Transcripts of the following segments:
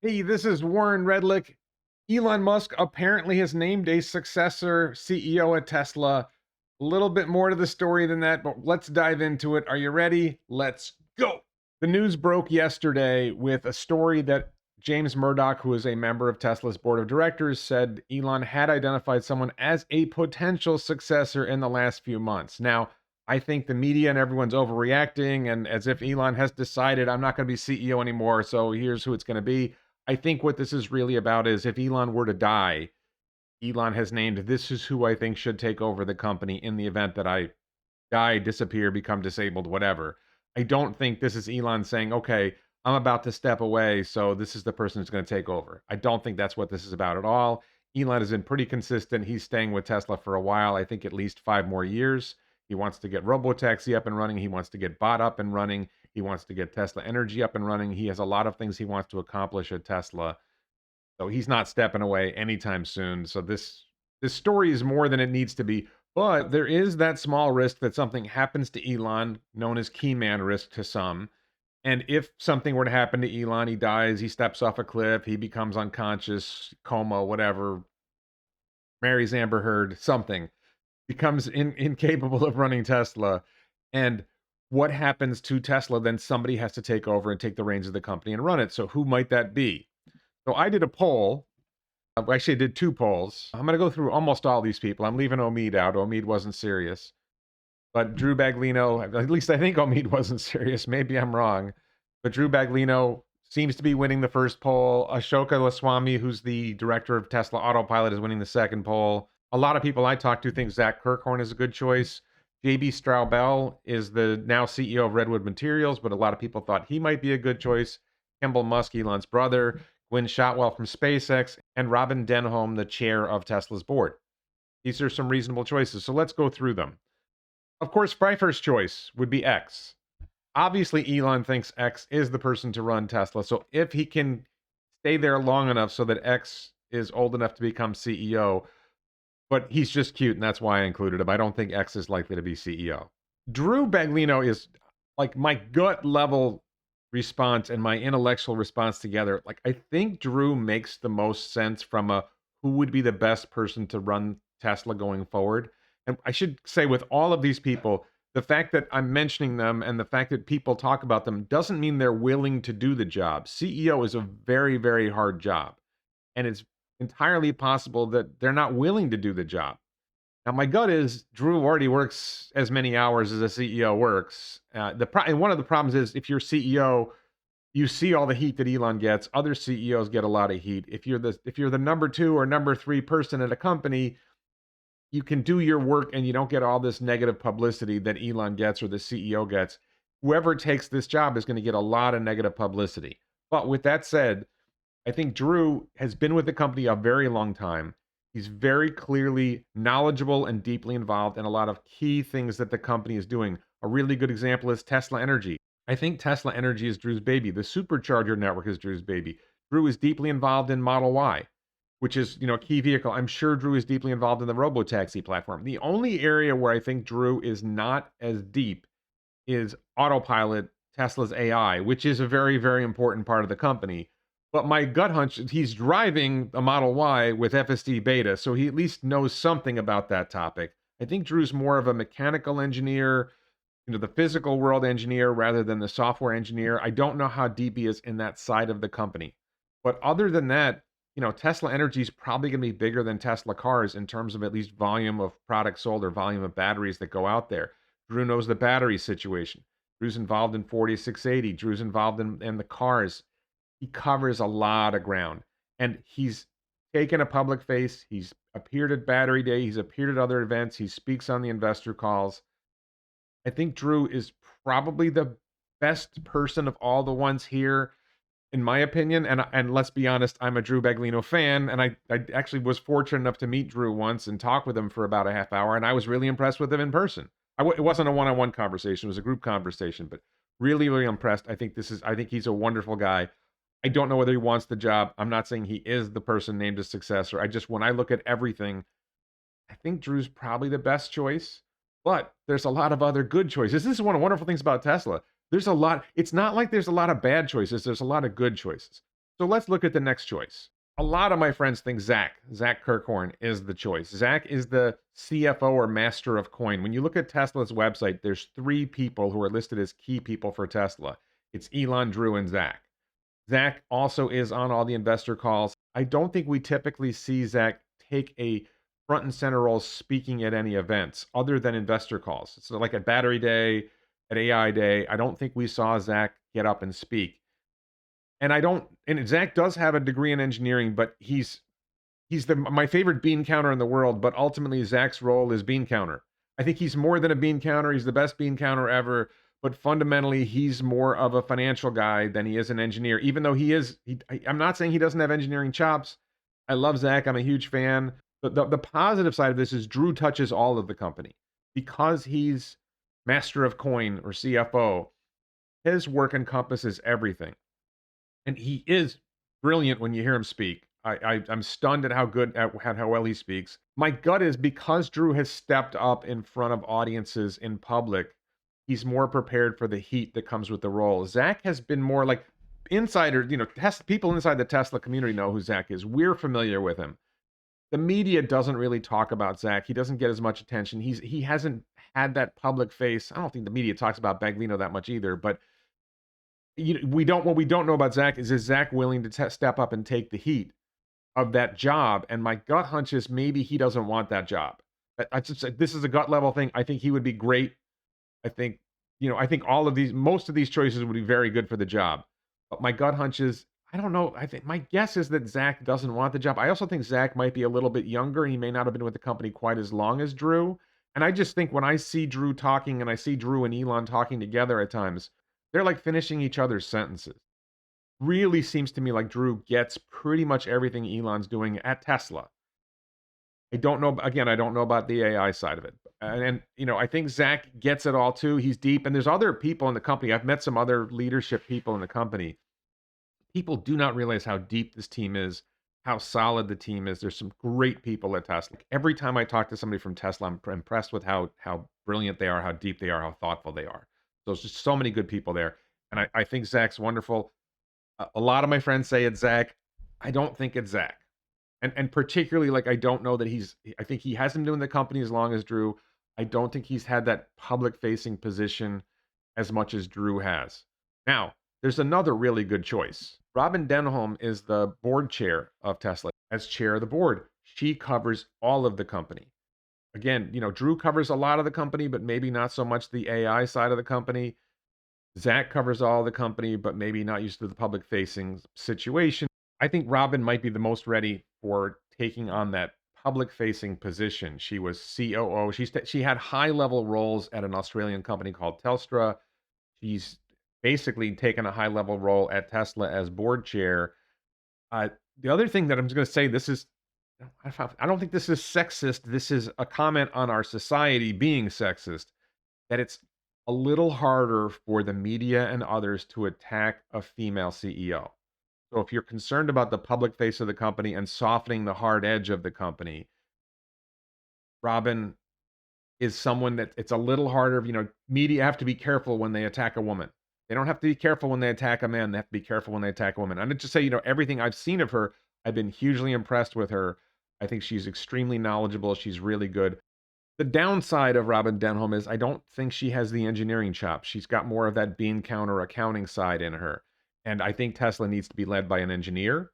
Hey, this is Warren Redlick. Elon Musk apparently has named a successor CEO at Tesla. A little bit more to the story than that, but let's dive into it. Are you ready? Let's go. The news broke yesterday with a story that James Murdoch, who is a member of Tesla's board of directors, said Elon had identified someone as a potential successor in the last few months. Now, I think the media and everyone's overreacting and as if Elon has decided I'm not going to be CEO anymore, so here's who it's going to be. I think what this is really about is if Elon were to die, Elon has named this is who I think should take over the company in the event that I die, disappear, become disabled, whatever. I don't think this is Elon saying, okay, I'm about to step away, so this is the person who's going to take over. I don't think that's what this is about at all. Elon has been pretty consistent. He's staying with Tesla for a while, I think at least 5 more years. He wants to get Robotaxi up and running. He wants to get Bot up and running. He wants to get Tesla Energy up and running. He has a lot of things he wants to accomplish at Tesla. So he's not stepping away anytime soon. So this story is more than it needs to be. But there is that small risk that something happens to Elon, known as key man risk to some. And if something were to happen to Elon, he dies, he steps off a cliff, he becomes unconscious, coma, whatever, marries Amber Heard, something, becomes incapable of running Tesla. And what happens to Tesla? Then somebody has to take over and take the reins of the company and run it. So who might that be? So I did a poll. Actually, I did two polls. I'm going to go through almost all these people. I'm leaving Omid out. Omid wasn't serious. But Drew Baglino, at least I think Omid wasn't serious. Maybe I'm wrong. But Drew Baglino seems to be winning the first poll. Ashok Elluswamy, who's the director of Tesla Autopilot, is winning the second poll. A lot of people I talk to think Zach Kirkhorn is a good choice. JB Straubel is the now CEO of Redwood Materials, but a lot of people thought he might be a good choice. Kimbal Musk, Elon's brother, Gwynne Shotwell from SpaceX, and Robyn Denholm, the chair of Tesla's board. These are some reasonable choices, so let's go through them. Of course, my first choice would be X. Obviously, Elon thinks X is the person to run Tesla, so if he can stay there long enough so that X is old enough to become CEO, but he's just cute, and that's why I included him. I don't think X is likely to be CEO. Drew Baglino is like my gut level response and my intellectual response together. Like, I think Drew makes the most sense from a who would be the best person to run Tesla going forward. And I should say, with all of these people, the fact that I'm mentioning them and the fact that people talk about them doesn't mean they're willing to do the job. CEO is a very, very hard job. And it's entirely possible that they're not willing to do the job. Now, my gut is Drew already works as many hours as a CEO works. And one of the problems is if you're CEO, you see all the heat that Elon gets. Other CEOs get a lot of heat. If you're the number two or number three person at a company, you can do your work and you don't get all this negative publicity that Elon gets or the CEO gets. Whoever takes this job is going to get a lot of negative publicity. But with that said, I think Drew has been with the company a very long time. He's very clearly knowledgeable and deeply involved in a lot of key things that the company is doing. A really good example is Tesla Energy. I think Tesla Energy is Drew's baby. The supercharger network is Drew's baby. Drew is deeply involved in Model Y, which is, a key vehicle. I'm sure Drew is deeply involved in the Robotaxi platform. The only area where I think Drew is not as deep is Autopilot, Tesla's AI, which is a very, very important part of the company. But my gut hunch is he's driving a Model Y with FSD beta, so he at least knows something about that topic. I think Drew's more of a mechanical engineer, the physical world engineer rather than the software engineer. I don't know how deep he is in that side of the company. But other than that, Tesla Energy is probably going to be bigger than Tesla cars in terms of at least volume of products sold or volume of batteries that go out there. Drew knows the battery situation. Drew's involved in 4680. Drew's involved in the cars. He covers a lot of ground. And he's taken a public face. He's appeared at Battery Day. He's appeared at other events. He speaks on the investor calls. I think Drew is probably the best person of all the ones here, in my opinion. And let's be honest, I'm a Drew Baglino fan, and I actually was fortunate enough to meet Drew once and talk with him for about a half hour, and I was really impressed with him in person. It wasn't a one-on-one conversation; it was a group conversation, but really, really impressed. I think he's a wonderful guy. I don't know whether he wants the job. I'm not saying he is the person named as successor. When I look at everything, I think Drew's probably the best choice. But there's a lot of other good choices. This is one of the wonderful things about Tesla. It's not like there's a lot of bad choices. There's a lot of good choices. So let's look at the next choice. A lot of my friends think Zach Kirkhorn is the choice. Zach is the CFO or master of coin. When you look at Tesla's website, there's three people who are listed as key people for Tesla. It's Elon, Drew, and Zach. Zach also is on all the investor calls. I don't think we typically see Zach take a front and center role speaking at any events other than investor calls. So like at Battery Day, at AI Day, I don't think we saw Zach get up and speak. And Zach does have a degree in engineering, but he's my favorite bean counter in the world, but ultimately Zach's role is bean counter. I think he's more than a bean counter. He's the best bean counter ever, but fundamentally he's more of a financial guy than he is an engineer, even though I'm not saying he doesn't have engineering chops. I love Zach. I'm a huge fan. But the positive side of this is Drew touches all of the company because he's master of coin or CFO. His work encompasses everything. And he is brilliant when you hear him speak. I'm stunned at how well he speaks. My gut is because Drew has stepped up in front of audiences in public, he's more prepared for the heat that comes with the role. Zach has been more like insiders, people inside the Tesla community know who Zach is. We're familiar with him. The media doesn't really talk about Zach. He doesn't get as much attention. He hasn't had that public face. I don't think the media talks about Baglino that much either, but what we don't know about Zach is Zach willing to step up and take the heat of that job? And my gut hunch is maybe he doesn't want that job. This is a gut level thing. I think he would be great. I think most of these choices would be very good for the job. But my gut hunch is, I don't know. I think my guess is that Zach doesn't want the job. I also think Zach might be a little bit younger. He may not have been with the company quite as long as Drew. And I just think when I see Drew talking and I see Drew and Elon talking together at times, they're like finishing each other's sentences. Really seems to me like Drew gets pretty much everything Elon's doing at Tesla. I don't know about the AI side of it. And I think Zach gets it all too. He's deep. And there's other people in the company. I've met some other leadership people in the company. People do not realize how deep this team is, how solid the team is. There's some great people at Tesla. Every time I talk to somebody from Tesla, I'm impressed with how brilliant they are, how deep they are, how thoughtful they are. So there's just so many good people there. And I think Zach's wonderful. A lot of my friends say it's Zach. I don't think it's Zach. And particularly, like, I don't know that I think he hasn't been in the company as long as Drew. I don't think he's had that public-facing position as much as Drew has. Now, there's another really good choice. Robyn Denholm is the board chair of Tesla. As chair of the board, she covers all of the company. Again, Drew covers a lot of the company, but maybe not so much the AI side of the company. Zach covers all the company, but maybe not used to the public-facing situation. I think Robyn might be the most ready for taking on that public-facing position. She was COO. She had high-level roles at an Australian company called Telstra. She's basically taken a high-level role at Tesla as board chair. The other thing that I'm just going to say, I don't think this is sexist. This is a comment on our society being sexist, that it's a little harder for the media and others to attack a female CEO. So if you're concerned about the public face of the company and softening the hard edge of the company, Robyn is someone that it's a little harder. Media have to be careful when they attack a woman. They don't have to be careful when they attack a man. They have to be careful when they attack a woman. And to say, everything I've seen of her, I've been hugely impressed with her. I think she's extremely knowledgeable. She's really good. The downside of Robyn Denholm is I don't think she has the engineering chops. She's got more of that bean counter accounting side in her. And I think Tesla needs to be led by an engineer.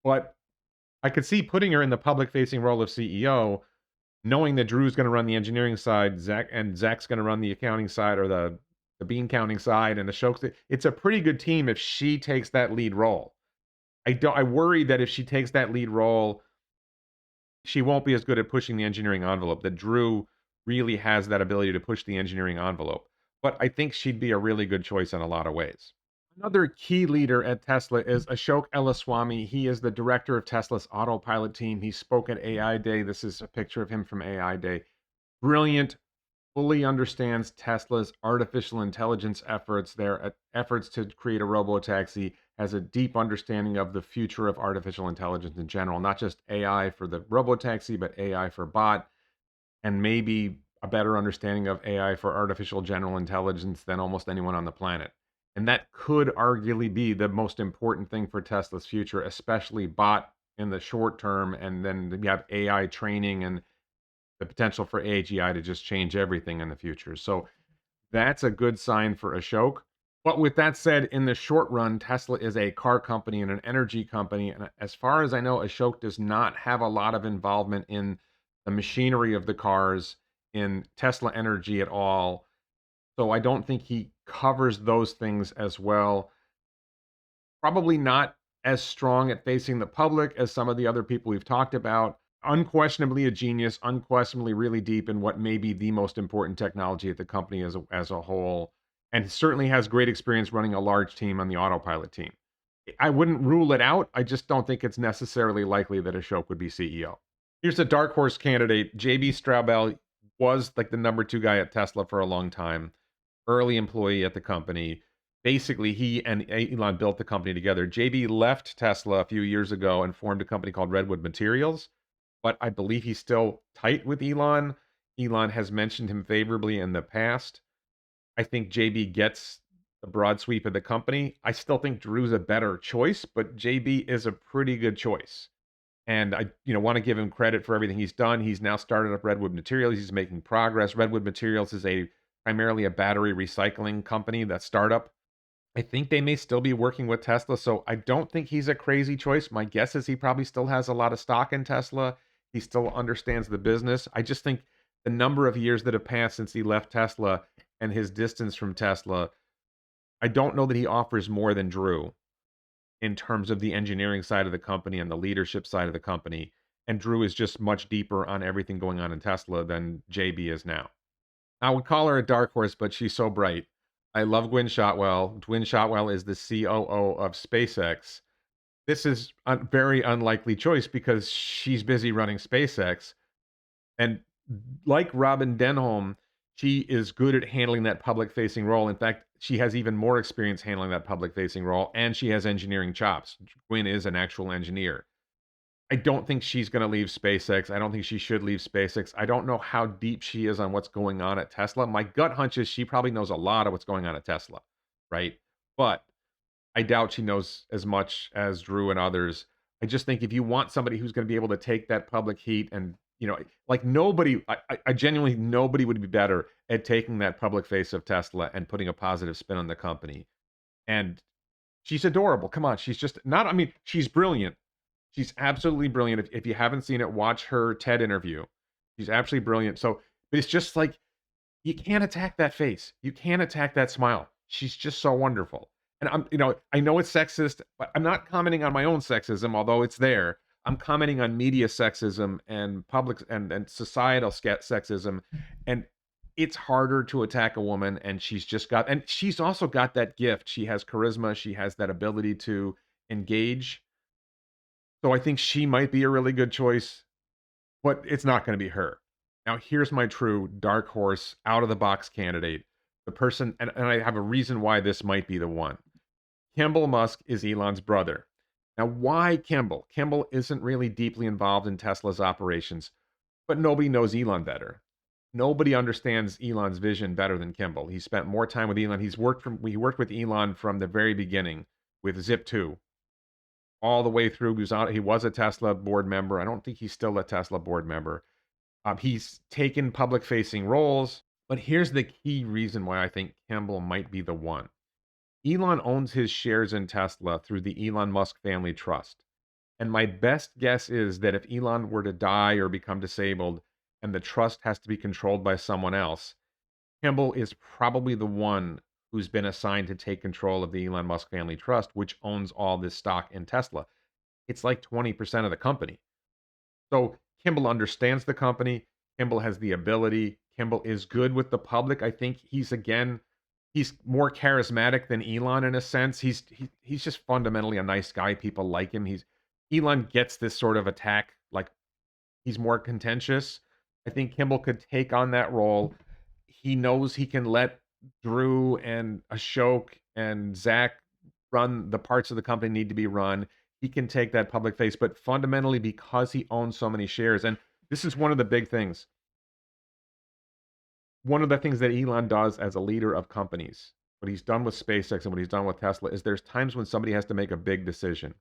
But I could see putting her in the public-facing role of CEO, knowing that Drew's going to run the engineering side, Zach's going to run the accounting side, or the bean counting side, and Ashok. It's a pretty good team if she takes that lead role. I worry that if she takes that lead role, she won't be as good at pushing the engineering envelope. That Drew really has that ability to push the engineering envelope. But I think she'd be a really good choice in a lot of ways. Another key leader at Tesla is Ashok Elluswamy. He is the director of Tesla's autopilot team. He spoke at AI Day. This is a picture of him from AI Day. Brilliant, fully understands Tesla's artificial intelligence efforts, their efforts to create a robotaxi, has a deep understanding of the future of artificial intelligence in general, not just AI for the robotaxi, but AI for bot, and maybe a better understanding of AI for artificial general intelligence than almost anyone on the planet. And that could arguably be the most important thing for Tesla's future, especially bot in the short term. And then you have AI training and the potential for AGI to just change everything in the future. So that's a good sign for Ashok. But with that said, in the short run, Tesla is a car company and an energy company. And as far as I know, Ashok does not have a lot of involvement in the machinery of the cars, in Tesla Energy at all. So I don't think he covers those things as well. Probably not as strong at facing the public as some of the other people we've talked about. Unquestionably a genius, unquestionably really deep in what may be the most important technology at the company as a whole, and certainly has great experience running a large team on the autopilot team. I wouldn't rule it out. I just don't think it's necessarily likely that Ashok would be CEO. Here's a dark horse candidate. JB Straubel was like the number 2 guy at Tesla for a long time, early employee at the company. Basically, he and Elon built the company together. JB left Tesla a few years ago and formed a company called Redwood Materials, but I believe he's still tight with Elon. Elon has mentioned him favorably in the past. I think JB gets the broad sweep of the company. I still think Drew's a better choice, but JB is a pretty good choice. And I, want to give him credit for everything he's done. He's now started up Redwood Materials. He's making progress. Redwood Materials is primarily a battery recycling company, that startup. I think they may still be working with Tesla, so I don't think he's a crazy choice. My guess is he probably still has a lot of stock in Tesla. He still understands the business. I just think the number of years that have passed since he left Tesla and his distance from Tesla, I don't know that he offers more than Drew in terms of the engineering side of the company and the leadership side of the company. And Drew is just much deeper on everything going on in Tesla than JB is now. I would call her a dark horse, but she's so bright. I love Gwynne Shotwell. Gwynne Shotwell is the COO of SpaceX. This is a very unlikely choice because she's busy running SpaceX. And like Robyn Denholm, she is good at handling that public-facing role. In fact, she has even more experience handling that public-facing role, and she has engineering chops. Gwynne is an actual engineer. I don't think she's going to leave SpaceX. I don't think she should leave SpaceX. I don't know how deep she is on what's going on at Tesla. My gut hunch is she probably knows a lot of what's going on at Tesla, right? But I doubt she knows as much as Drew and others. I just think if you want somebody who's going to be able to take that public heat and, like nobody, I genuinely, nobody would be better at taking that public face of Tesla and putting a positive spin on the company. And she's adorable. Come on. She's just not, I mean, she's brilliant. She's absolutely brilliant. If you haven't seen it, watch her TED interview. She's absolutely brilliant. So, but it's just like, you can't attack that face. You can't attack that smile. She's just so wonderful. And I know it's sexist, but I'm not commenting on my own sexism, although it's there. I'm commenting on media sexism and public and societal sexism. And it's harder to attack a woman. And and she's also got that gift. She has charisma. She has that ability to engage. So I think she might be a really good choice, but it's not going to be her. Now, here's my true dark horse, out of the box candidate. The person, and I have a reason why this might be the one. Kimbal Musk is Elon's brother. Now, why Kimbal? Kimbal isn't really deeply involved in Tesla's operations, but nobody knows Elon better. Nobody understands Elon's vision better than Kimbal. He spent more time with Elon. He worked with Elon from the very beginning with Zip2 all the way through. He was a Tesla board member. I don't think he's still a Tesla board member. He's taken public-facing roles, but here's the key reason why I think Kimbal might be the one. Elon owns his shares in Tesla through the Elon Musk family trust. And my best guess is that if Elon were to die or become disabled and the trust has to be controlled by someone else, Kimbal is probably the one who's been assigned to take control of the Elon Musk family trust, which owns all this stock in Tesla. It's like 20% of the company. So Kimbal understands the company. Kimbal has the ability. Kimbal is good with the public. I think he's more charismatic than Elon in a sense. He's just fundamentally a nice guy. People like him. Elon gets this sort of attack, like he's more contentious. I think Kimbal could take on that role. He knows he can let Drew and Ashok and Zach run the parts of the company need to be run. He can take that public face, but fundamentally because he owns so many shares, and this is one of the big things. One of the things that Elon does as a leader of companies what he's done with SpaceX and what he's done with Tesla is there's times when somebody has to make a big decision.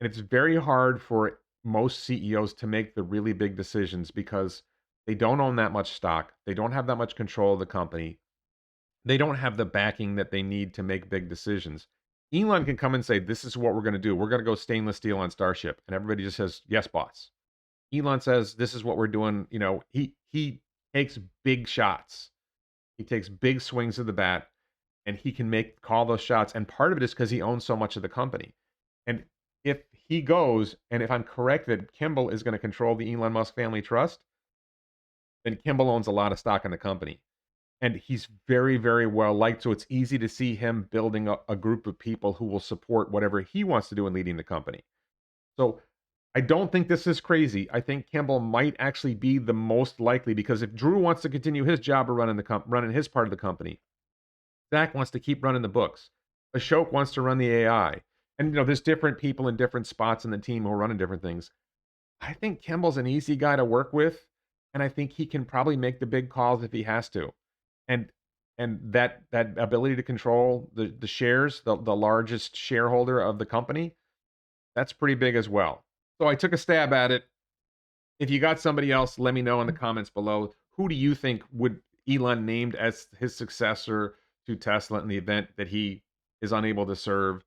And it's very hard for most CEOs to make the really big decisions because they don't own that much stock. They don't have that much control of the company. They don't have the backing that they need to make big decisions. Elon can come and say, this is what we're going to do. We're going to go stainless steel on Starship. And everybody just says, yes, boss. Elon says, this is what we're doing. You know, he takes big shots. He takes big swings of the bat and he can call those shots. And part of it is because he owns so much of the company. And if he goes, and if I'm correct that Kimbal is going to control the Elon Musk family trust, then Kimbal owns a lot of stock in the company. And he's very, very well liked. So it's easy to see him building a group of people who will support whatever he wants to do in leading the company. So I don't think this is crazy. I think Kimbal might actually be the most likely because if Drew wants to continue his job of running his part of the company, Zach wants to keep running the books. Ashok wants to run the AI. And, there's different people in different spots in the team who are running different things. I think Kimbal's an easy guy to work with. And I think he can probably make the big calls if he has to. And that ability to control the shares, the largest shareholder of the company, that's pretty big as well. So I took a stab at it. If you got somebody else, let me know in the comments below. Who do you think would Elon named as his successor to Tesla in the event that he is unable to serve?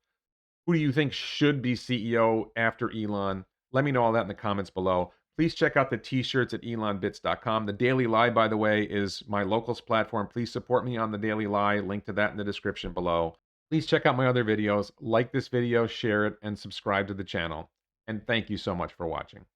Who do you think should be CEO after Elon? Let me know all that in the comments below. Please check out the t-shirts at elonbits.com. The Daily Lie, by the way, is my locals platform. Please support me on the Daily Lie. Link to that in the description below. Please check out my other videos. Like this video, share it, and subscribe to the channel. And thank you so much for watching.